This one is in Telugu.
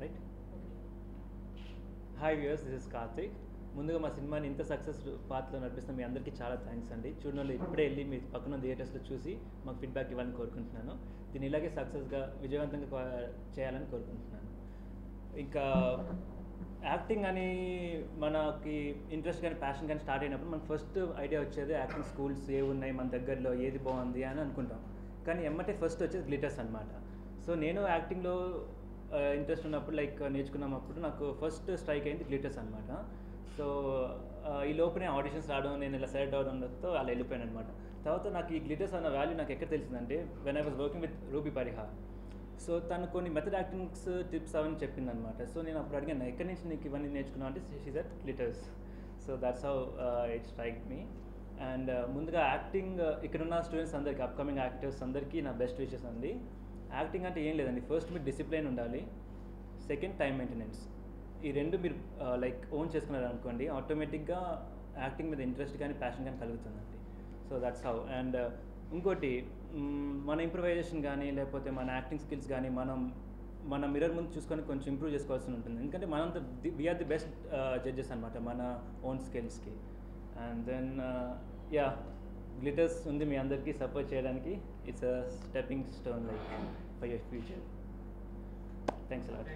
Right. Hi viewers, this is Karthik. ముందుగా మా సినిమాని ఇంత సక్సెస్ పాత్రలో నడిపిస్తున్న మీ అందరికీ చాలా థ్యాంక్స్ అండి. చూడని వాళ్ళు ఇప్పుడే వెళ్ళి మీ పక్కన థియేటర్స్లో చూసి మాకు ఫీడ్బ్యాక్ ఇవ్వాలని కోరుకుంటున్నాను. దీన్ని ఇలాగే సక్సెస్గా విజయవంతంగా చేయాలని కోరుకుంటున్నాను. ఇంకా యాక్టింగ్ అని మనకి ఇంట్రెస్ట్ కానీ ప్యాషన్ కానీ స్టార్ట్ అయినప్పుడు మనకు ఫస్ట్ ఐడియా వచ్చేది యాక్టింగ్ స్కూల్స్ ఏ ఉన్నాయి మన దగ్గరలో, ఏది బాగుంది అని అనుకుంటాం. కానీ ఎమ్మటే ఫస్ట్ వచ్చేది గ్లిటర్స్ అనమాట. సో నేను యాక్టింగ్లో ఇంట్రెస్ట్ ఉన్నప్పుడు నేర్చుకున్నప్పుడు నాకు ఫస్ట్ స్ట్రైక్ అయింది గ్లిటర్స్ అనమాట. సో ఈ లోపలే ఆడిషన్స్ రావడం, నేను ఇలా సెలెక్ట్ అవడంతో అలా వెళ్ళిపోయాను అనమాట. తర్వాత నాకు ఈ గ్లిటర్స్ అన్న వాల్యూ నాకు ఎక్కడ తెలిసిందంటే when I was working with ruby Parihar. So తను కొన్ని మెథడ్ యాక్టింగ్స్ టిప్స్ అవన్నీ చెప్పింది అనమాట. సో నేను అప్పుడు అడిగాను, ఎక్కడి నుంచి నీకు ఇవన్నీ నేర్చుకున్నావు అంటే she said glitters. So that's how it strike me. And ముందుగా యాక్టింగ్ ఇక్కడున్న స్టూడెంట్స్ అందరికీ, అప్కమింగ్ యాక్టర్స్ అందరికీ నా బెస్ట్ విషెస్ అండి. యాక్టింగ్ అంటే ఏం లేదండి, ఫస్ట్ మీరు డిసిప్లైన్ ఉండాలి, సెకండ్ టైం మెయింటెనెన్స్. ఈ రెండు మీరు ఓన్ చేసుకున్నారనుకోండి, ఆటోమేటిక్గా యాక్టింగ్ మీద ఇంట్రెస్ట్ కానీ ప్యాషన్ కానీ కలుగుతుందండి. So that's how. అండ్ ఇంకోటి, మన ఇంప్రూవైజేషన్ కానీ లేకపోతే మన యాక్టింగ్ స్కిల్స్ కానీ మన మిర్రర్ ముందు చూసుకొని కొంచెం ఇంప్రూవ్ చేసుకోవాల్సి ఉంటుంది. ఎందుకంటే మనంతా వీఆర్ ది బెస్ట్ జడ్జెస్ అనమాట మన ఓన్ స్కిల్స్కి. అండ్ దెన్ గ్లిటర్స్ ఉంది మీ అందరికీ సపోర్ట్ చేయడానికి. It's a stepping stone for your future. Thanks a lot.